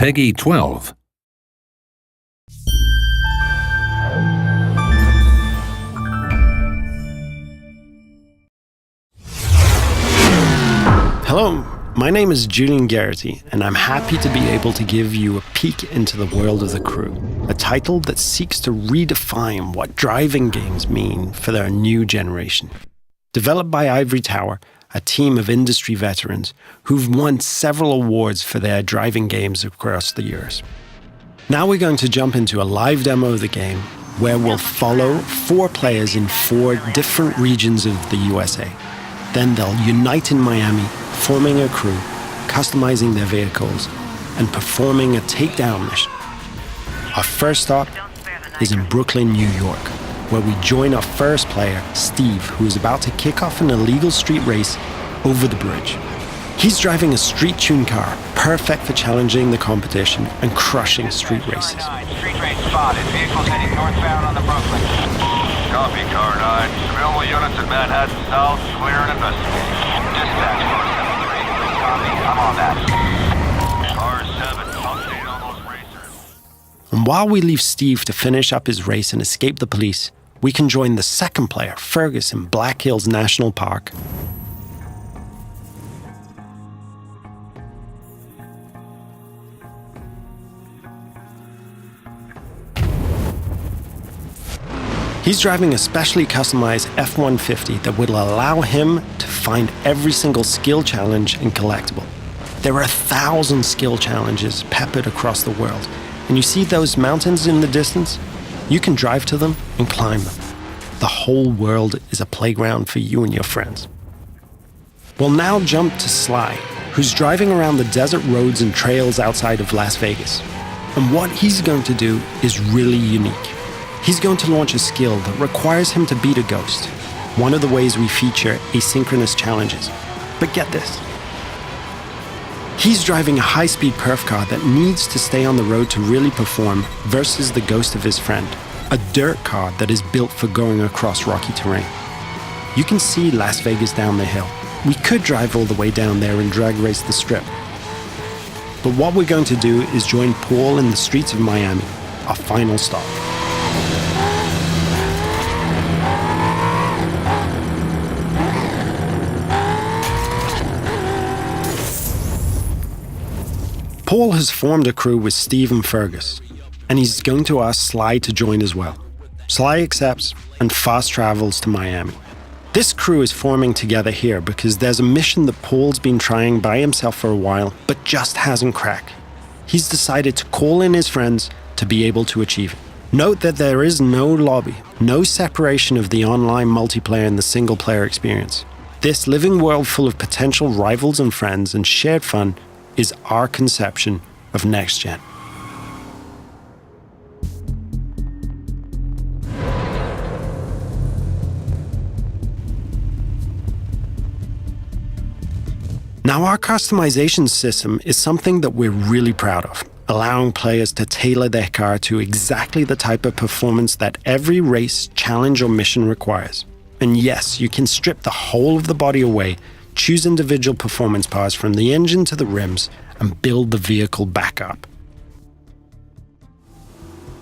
Peggy 12. Hello, my name is Julian Garrity, and I'm happy to be able to give you a peek into the world of The Crew, a title that seeks to redefine what driving games mean for their new generation. Developed by Ivory Tower, a team of industry veterans who've won several awards for their driving games across the years. Now we're going to jump into a live demo of the game where we'll follow 4 players in 4 different regions of the USA. Then they'll unite in Miami, forming a crew, customizing their vehicles, and performing a takedown mission. Our first stop is in Brooklyn, New York, where we join our first player, Steve, who is about to kick off an illegal street race over the bridge. He's driving a street-tuned car, perfect for challenging the competition and crushing street races. Street race spotted. Vehicles heading northbound on the Brooklyn. Copy, Car 9. Available units in Manhattan South. Clear and investigate. Dispatch 473. Copy. I'm on that. Car 7. Update on those racers. And while we leave Steve to finish up his race and escape the police, we can join the second player, Fergus, in Black Hills National Park. He's driving a specially customized F-150 that will allow him to find every single skill challenge and collectible. There are 1,000 skill challenges peppered across the world, and you see those mountains in the distance? You can drive to them and climb them. The whole world is a playground for you and your friends. We'll now jump to Sly, who's driving around the desert roads and trails outside of Las Vegas. And what he's going to do is really unique. He's going to launch a skill that requires him to beat a ghost, one of the ways we feature asynchronous challenges. But get this. He's driving a high-speed perf car that needs to stay on the road to really perform versus the ghost of his friend, a dirt car that is built for going across rocky terrain. You can see Las Vegas down the hill. We could drive all the way down there and drag race the strip. But what we're going to do is join Paul in the streets of Miami, our final stop. Paul has formed a crew with Steve and Fergus, and he's going to ask Sly to join as well. Sly accepts and fast travels to Miami. This crew is forming together here because there's a mission that Paul's been trying by himself for a while, but just hasn't cracked. He's decided to call in his friends to be able to achieve it. Note that there is no lobby, no separation of the online multiplayer and the single-player experience. This living world full of potential rivals and friends and shared fun is our conception of Next Gen. Now, our customization system is something that we're really proud of, allowing players to tailor their car to exactly the type of performance that every race, challenge, or mission requires. And yes, you can strip the whole of the body away, choose individual performance parts from the engine to the rims, and build the vehicle back up.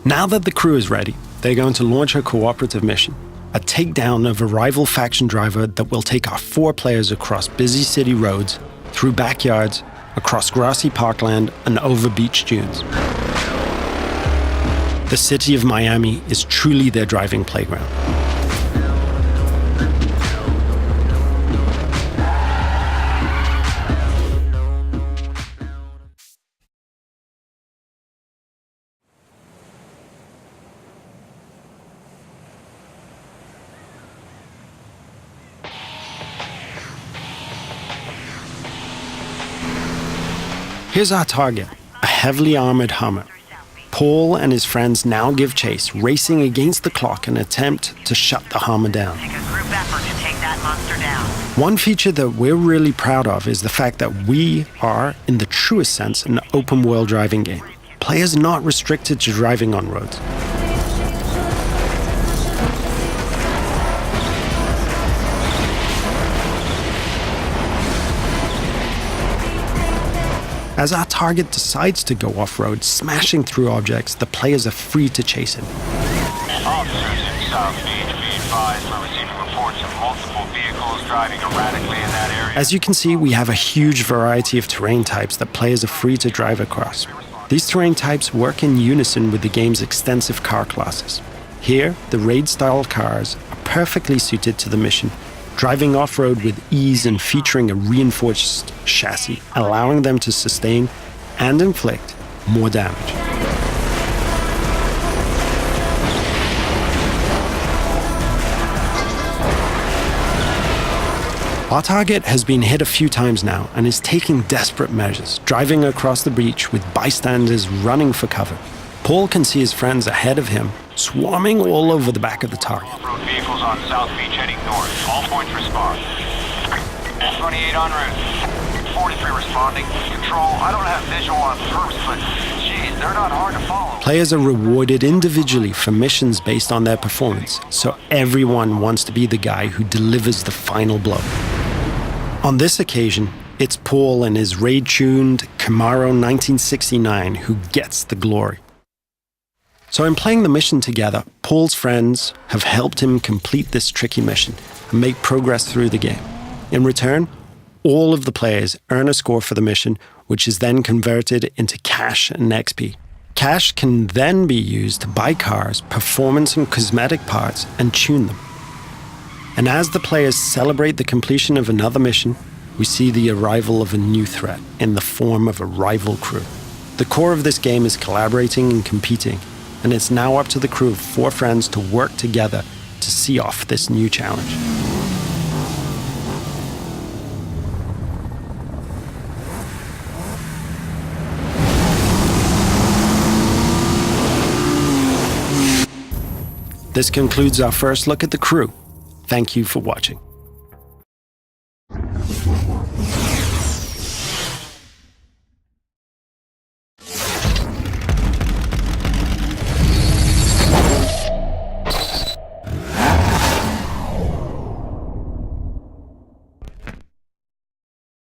Now that the crew is ready, they're going to launch a cooperative mission, a takedown of a rival faction driver that will take our 4 players across busy city roads, through backyards, across grassy parkland, and over beach dunes. The city of Miami is truly their driving playground. Here's our target, a heavily armored Hummer. Paul and his friends now give chase, racing against the clock in an attempt to shut the Hummer down. Take a group effort to take that monster down. One feature that we're really proud of is the fact that we are, in the truest sense, an open-world driving game. Players not restricted to driving on roads. As our target decides to go off-road, smashing through objects, the players are free to chase him. Officers in South Beach, be advised we're receiving reports of multiple vehicles driving erratically in that area. As you can see, we have a huge variety of terrain types that players are free to drive across. These terrain types work in unison with the game's extensive car classes. Here, the raid-style cars are perfectly suited to the mission, driving off-road with ease and featuring a reinforced chassis, allowing them to sustain and inflict more damage. Our target has been hit a few times now and is taking desperate measures, driving across the breach with bystanders running for cover. Paul can see his friends ahead of him, swarming all over the back of the target. Off-road vehicles on South Beach heading north. All points respond. 28 en route. 43 responding. Control, I don't have visual on perps, but geez, they're not hard to follow. Players are rewarded individually for missions based on their performance, so everyone wants to be the guy who delivers the final blow. On this occasion, it's Paul and his raid-tuned Camaro 1969 who gets the glory. So in playing the mission together, Paul's friends have helped him complete this tricky mission and make progress through the game. In return, all of the players earn a score for the mission, which is then converted into cash and XP. Cash can then be used to buy cars, performance and cosmetic parts, and tune them. And as the players celebrate the completion of another mission, we see the arrival of a new threat in the form of a rival crew. The core of this game is collaborating and competing, and it's now up to the crew of 4 friends to work together to see off this new challenge. This concludes our first look at the crew. Thank you for watching.